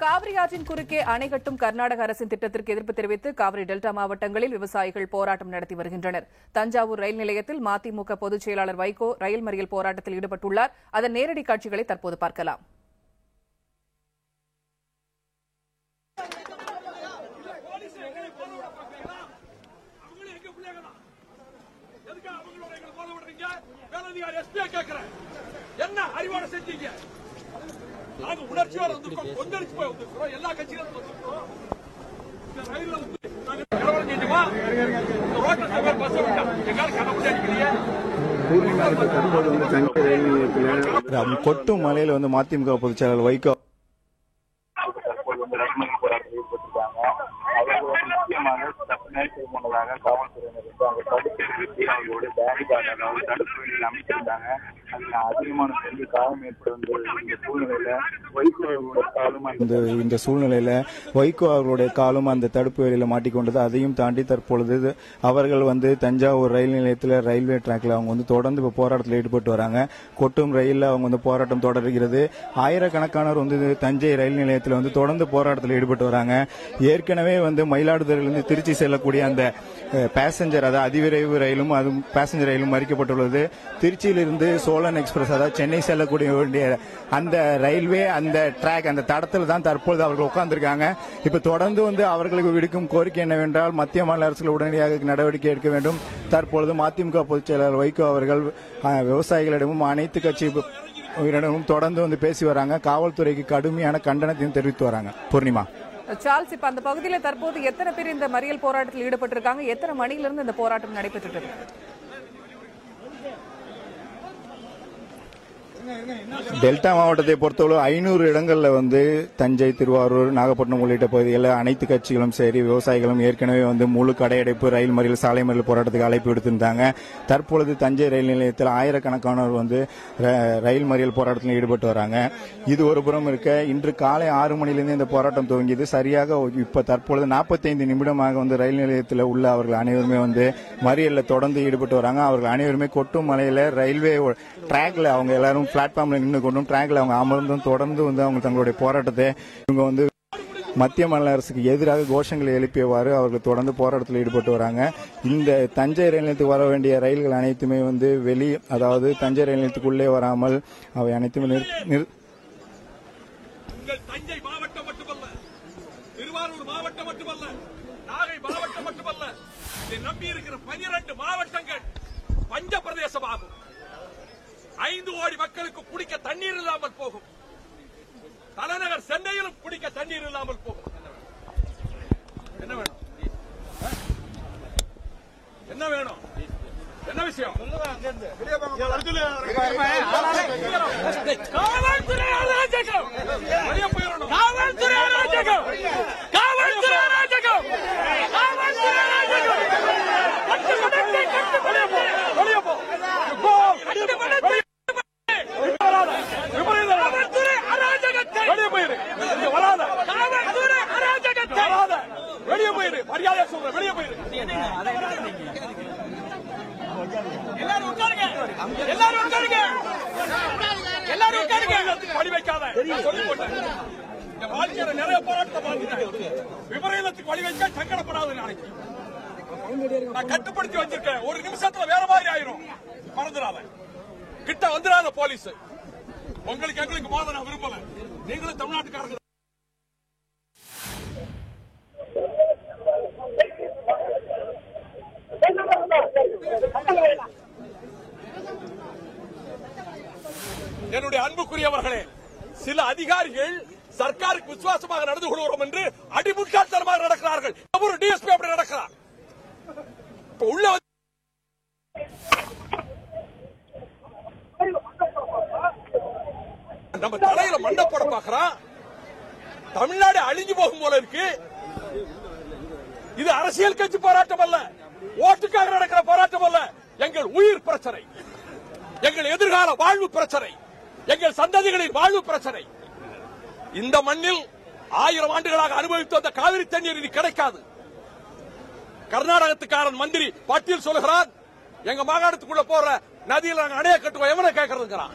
காவிரி ஆற்றின் குறுக்கே அணை கட்டும் கர்நாடக அரசின் திட்டத்திற்கு எதிர்ப்பு தெரிவித்து காவிரி டெல்டா மாவட்டங்களில் விவசாயிகள் போராட்டம் நடத்தி வருகின்றனர். தஞ்சாவூர் ரயில் நிலையத்தில் மதிமுக பொதுச் செயலாளர் வைகோ ரயில் மறியல் போராட்டத்தில் ஈடுபட்டுள்ளார். அதன் நேரடி காட்சிகளை தற்போது பார்க்கலாம். என்ன அறிவாட செஞ்சீங்க? நாங்க உணர்ச்சியோட வந்திருக்கோம், கொந்தளிச்சு போய் வந்திருக்கிறோம். எல்லா கட்சிகளும் வந்திருக்கிறோம். இந்த ரயில்ல வந்து நாங்க கலவரம் செஞ்சோமா? இந்த ரோட்ல சவால் பஸ் விட்டா எங்கால கனவுல அடிக்கலையே. கொட்டும் மலையில வந்து மதிமுக பொதுச் செயலாளர் வைகோ முன்னதாக காவல்துறையினர் வந்து அவங்க தடுப்பு நிறுத்தி அவங்களோட பேரிகார்டு அதாவது தடுப்பு வேலையில் அமைச்சிருந்தாங்க. அதுல அதிகமான பெரிய காயம் ஏற்படுவது இந்த சூழ்நிலையில வைகோ அவர்களுடைய காலும் அந்த தடுப்பு வேலையில மாட்டிக்கொண்டது. அதையும் தாண்டி தற்பொழுது அவர்கள் வந்து தஞ்சாவூர் ரயில் நிலையத்தில் ரயில்வே டிராக்ல அவங்க வந்து தொடர்ந்து இப்ப போராட்டத்தில் ஈடுபட்டு வராங்க. கொட்டும் ரயில்ல அவங்க வந்து போராட்டம் தொடர்கிறது. ஆயிரக்கணக்கானவர் வந்து தஞ்சை ரயில் நிலையத்தில் வந்து தொடர்ந்து போராட்டத்தில் ஈடுபட்டு வராங்க. ஏற்கனவே வந்து மயிலாடுதுறையிலிருந்து திருச்சி செல்லக்கூடிய அந்த பேசஞ்சர் அதாவது அதிவிரைவு ரயிலும் அது பேசஞ்சர் ரயிலும் மறிக்கப்பட்டுள்ளது. திருச்சியிலிருந்து சோழன் எக்ஸ்பிரஸ் அதாவது சென்னை செல்லக்கூடிய வேண்டிய அந்த ரயில்வே அந்த டிராக் அந்த தடத்தில் தான் தற்பொழுது அவர்கள் உட்கார்ந்திருக்காங்க. இப்ப தொடர்ந்து வந்து அவர்களுக்கு விடுக்கும் கோரிக்கை என்னவென்றால் மத்திய மாநில அரசுகள் உடனடியாக நடவடிக்கை எடுக்க வேண்டும். தற்பொழுது மதிமுக பொதுச் செயலாளர் வைகோ அவர்கள் விவசாயிகளிடமும் அனைத்து கட்சியிடமும் தொடர்ந்து வந்து பேசி வராங்க. காவல்துறைக்கு கடுமையான கண்டனத்தையும் தெரிவித்து வராங்க. பூர்ணிமா, சார்ல்ஸ், இப்ப அந்த பகுதியில் தற்போது எத்தனை பேர் இந்த மறியல் போராட்டத்தில் ஈடுபட்டிருக்காங்க? எத்தனை மணியிலிருந்து இந்த போராட்டம் நடைபெற்று இருக்கு? டெல்டா மாவட்டத்தை பொறுத்தவரை 500 இடங்கள்ல வந்து தஞ்சை, திருவாரூர், நாகப்பட்டினம் உள்ளிட்ட பகுதிகளில் அனைத்து கட்சிகளும் சரி விவசாயிகளும் ஏற்கனவே வந்து முழு கடையடைப்பு, ரயில் மறியல், சாலை மறியல் போராட்டத்துக்கு அழைப்பு விடுத்திருந்தாங்க. தற்பொழுது தஞ்சை ரயில் நிலையத்தில் ஆயிரக்கணக்கானோர் வந்து ரயில் மறியல் போராட்டத்தில் ஈடுபட்டு வராங்க. இது ஒரு புறம் இருக்க, இன்று காலை 6 மணிலிருந்து இந்த போராட்டம் துவங்கியது. சரியாக இப்ப தற்பொழுது 45 நிமிடமாக வந்து ரயில் நிலையத்தில் உள்ள அவர்கள் அனைவருமே வந்து மறியல்ல தொடர்ந்து ஈடுபட்டு வராங்க. அவர்கள் அனைவருமே கொட்டும் மலையில ரயில்வே டிராக்ல அவங்க எல்லாரும் பிளாட்ஃபார்ம்ல நின்று கொண்டும் டிராக்ல அவங்க அமர்ந்தும் தொடர்ந்து வந்து அவங்க தங்களுடைய போராட்டத்தை இவங்க வந்து மத்திய மாநில அரசுக்கு எதிராக கோஷங்களை எழுப்பியவாறு அவர்கள் தொடர்ந்து போராட்டத்தில் ஈடுபட்டு வராங்க. இந்த தஞ்சை ரயில் நிலையத்துக்கு வர வேண்டிய ரயில்கள் அனைத்துமே வந்து அதாவது தஞ்சை ரயில் நிலையத்துக்குள்ளே வராமல் அவை அனைத்துமே தஞ்சை மாவட்டம் மட்டுமல்ல, திருவாரூர் மாவட்டம் மட்டுமல்ல, நாகை மாவட்டம் மட்டுமல்ல, இதை நம்பி இருக்கிற 12 மாவட்டங்கள் பஞ்ச பிரதேசமாகும். 5 கோடி மக்களுக்கு குடிக்க தண்ணீர் இல்லாமல் போகும். தலைநகர் சென்னையிலும் குடிக்க தண்ணீர் இல்லாமல் போகும். என்ன வேணும்? என்ன வேணும்? என்ன விஷயம்? காவல்துறை அராஜகம்! வெளியே போயிடணும். காவல்துறை அராஜகம்! காவல்துறை அராஜகம்! காவல்துறை அராஜகம்! கட்டுமடத்தை கட்டு வெளியே போ! வெளியே போ! கட்டுமடத்தை வெளியே போயிரு. மரியாதை சொல்ற வெளியே போயிரு. எல்லாரும் உட்காருங்க. எல்லாரும் உட்காருங்க. எல்லாரும் உட்காருங்க. படி வைக்காத சொல்லி போட்டேன். இந்த வாழ்க்கையில நிறைய போராட்டத்தை பார்த்துட்டேன். விபரீதத்துக்கு வழி வைக்க சங்கடப்படாது. நாளைக்கு நான் கட்டுப்படுத்தி வச்சிருக்கேன். ஒரு நிமிஷத்துல வேற மாதிரி ஆயிரும். மறந்துடாத. கிட்ட வந்துடாத போலீஸ். உங்களுக்கு எங்களுக்கு மோத நான் விரும்பல. நீங்களும் தமிழ்நாட்டுக்காரங்க. என்னுடைய அன்புக்குரியவர்களே, சில அதிகாரிகள் சர்க்காருக்கு விசுவாசமாக நடந்து கொள்கிறோம் என்று அடிமுட்டாள்தனமாக நடக்கிறார்கள். ஒரு டிஎஸ்பி அப்படி நடக்கிறார். உள்ள நம்ம தலையில மண்டை போட பாக்குறான். தமிழ்நாடு அழிஞ்சு போகும் போல இருக்கு. இது அரசியல் கட்சி போராட்டம் அல்ல, ஓட்டுக்காக நடக்கிற போராட்டம் அல்ல. எங்கள் உயிர் பிரச்சனை, எங்கள் எதிர்கால வாழ்வு பிரச்சனை, எங்கள் சந்ததிகளின் வாழ்வு பிரச்சனை. இந்த மண்ணில் 1000 ஆண்டுகளாக அனுபவித்து வந்த காவிரி தண்ணீர் இது கிடைக்காது. கர்நாடகத்துக்காரன் மந்திரி பட்டியல் சொல்லுகிறார், எங்க மாகாணத்துக்குள்ள போற நதியில் நாங்க அணைய கட்டுவோம். எவனை கேட்கறதுங்கிறான்.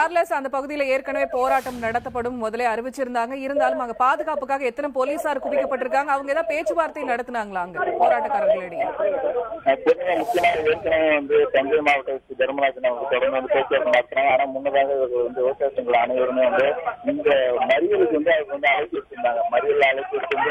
சார்லஸ், அந்த பகுதியில் ஏற்கனவே போராட்டம் நடத்தப்படும் முதலே அறிவிச்சிருந்தாங்க. இருந்தாலும் அங்க பாதுகாப்புக்காக எத்தனை போலீசார் குவிக்கப்பட்டிருக்காங்க? அவங்க ஏதாவது பேச்சுவார்த்தை நடத்தினாங்களா அங்க போராட்டக்காரர்களிடையே? ஏற்கனவே வந்து தஞ்சை மாவட்ட தர்மராஜன் அவங்க தொடர்ந்து வந்து பேச்சுவார்த்தை நடத்துறாங்க. ஆனா முன்னதாக விவசாய சங்கங்கள் அனைவருமே வந்து இந்த மறியலுக்கு வந்து அவங்க வந்து அழைப்பு வச்சிருந்தாங்க. மறியல் அழைப்பு வச்சிருந்து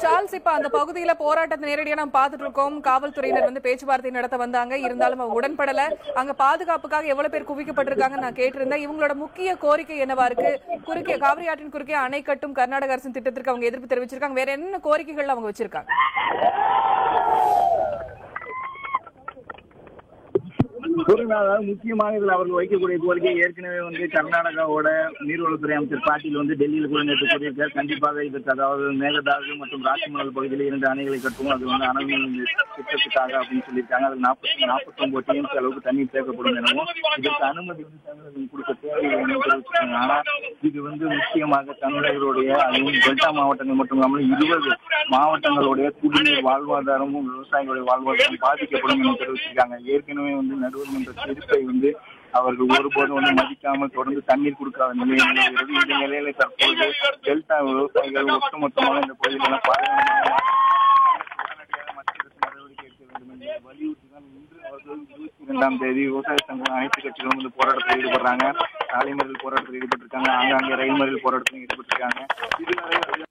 சார்ல்ஸ், இப்ப அந்த பகுதியில போராட்டத்தை நேரடியா நாம் பார்த்துட்டு இருக்கோம். காவல்துறையினர் வந்து பேச்சுவார்த்தை நடத்த வந்தாங்க. இருந்தாலும் உடன்படல. அங்க பாதுகாப்புக்காக எவ்வளவு பேர் குவிக்கப்பட்டிருக்காங்க நான் கேட்டிருந்தேன். இவங்களோட முக்கிய கோரிக்கை என்னவா இருக்கு? குறுக்கே காவிரி ஆற்றின் குறுக்கே அணை கட்டும் கர்நாடக அரசின் திட்டத்திற்கு அவங்க எதிர்ப்பு தெரிவிச்சிருக்காங்க. வேற என்ன கோரிக்கைகள் அவங்க வச்சிருக்காங்க? முக்கியமாக இதுல அவர்கள் வைக்கக்கூடிய கோரிக்கை ஏற்கனவே வந்து கர்நாடகாவோட நீர்வளத்துறை அமைச்சர் பாட்டீல் வந்து டெல்லியில் கூட நேற்று கூறியிருக்கார். கண்டிப்பாக இதற்கு, அதாவது மேகதாது மற்றும் ராசிமணல் பகுதியில் 2 அணைகளை கட்டுவோம், அது வந்து அணை திட்டத்துக்காக அப்படின்னு சொல்லியிருக்காங்க. அதில் 49 TMC அளவுக்கு தண்ணீர் சேர்க்கப்படும் எனவும் இதற்கு அனுமதி வந்து தமிழகம் கொடுக்க தேவையில்லை தெரிவிச்சிருக்காங்க. ஆனா இது வந்து முக்கியமாக தமிழர்களுடைய, அதுவும் டெல்டா மாவட்டங்கள் மட்டும் இல்லாமல் 20 மாவட்டங்களுடைய குடிநீர் வாழ்வாதாரமும் விவசாயிகளுடைய வாழ்வாதாரம் பாதிக்கப்படும் என தெரிவிச்சிருக்காங்க. ஏற்கனவே வந்து நடுவர்மன்ற தீர்ப்பை வந்து அவர்கள் ஒருபோதும் வந்து மதிக்காமல் தொடர்ந்து தண்ணீர் கொடுக்காத நிலை நிலவுகிறது. இந்த நிலையில தற்போது டெல்டா விவசாயிகள் ஒட்டுமொத்தமாக இந்த பகுதிகளெல்லாம் நடவடிக்கை எடுக்க வேண்டும் என்று வலியுறுத்திதான் இன்று 22ஆம் தேதி விவசாய சங்கம் அனைத்து கட்சிகளும் வந்து போராட்டத்தில் ஈடுபடுறாங்க. சாலை மறியல் போராட்டத்தில் ஈடுபட்டிருக்காங்க. ஆங்காங்கே ரயில் மறியல் போராட்டத்தில் ஈடுபட்டிருக்காங்க. இதுவரை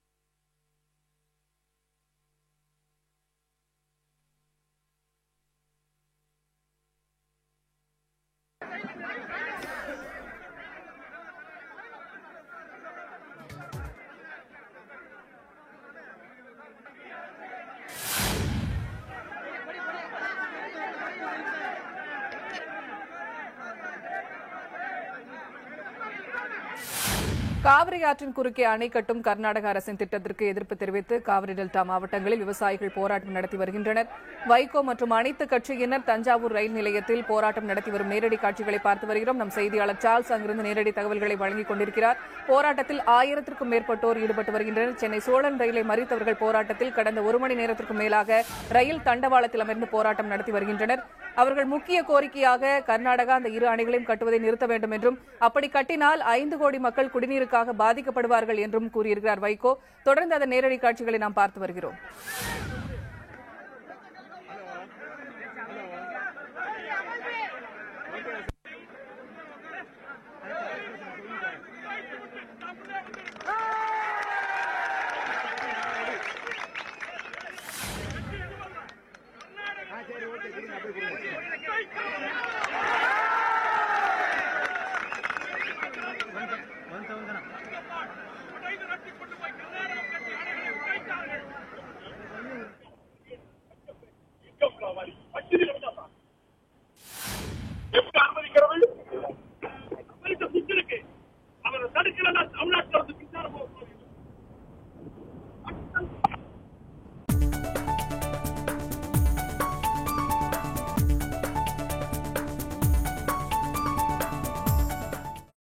காவிரி ஆற்றின் குறுக்கே அணை கட்டும் கர்நாடக அரசின் திட்டத்திற்கு எதிர்ப்பு தெரிவித்து காவிரி டெல்டா மாவட்டங்களில் விவசாயிகள் போராட்டம் நடத்தி வருகின்றனர். வைகோ மற்றும் அனைத்து கட்சியினர் தஞ்சாவூர் ரயில் நிலையத்தில் போராட்டம் நடத்தி வரும் நேரடி காட்சிகளை பார்த்து வருகிறோம். நம் செய்தியாளர் சார்ல்ஸ் அங்கிருந்து நேரடி தகவல்களை வழங்கிக் கொண்டிருக்கிறார். போராட்டத்தில் 1000க்கும் மேற்பட்டோர் ஈடுபட்டு வருகின்றனர். சென்னை சோழன் ரயிலை மறித்தவர்கள் போராட்டத்தில் கடந்த 1 மணி நேரத்திற்கும் மேலாக ரயில் தண்டவாளத்தில் அமர்ந்து போராட்டம் நடத்தி வருகின்றனர். அவர்கள் முக்கிய கோரிக்கையாக கர்நாடகா அந்த 2 அணைகளையும் கட்டுவதை நிறுத்த வேண்டும் என்றும், அப்படி கட்டினால் 5 கோடி மக்கள் குடிநீருக்காக பாதிக்கப்படுவார்கள் என்றும் கூறியிருக்கிறார் வைகோ. தொடர்ந்து அதன் நேரடி காட்சிகளை நாம் பார்த்து வருகிறோம். அனுமதிக்கிறது அவர் தடுக்கல தமிழ்நாட்டில்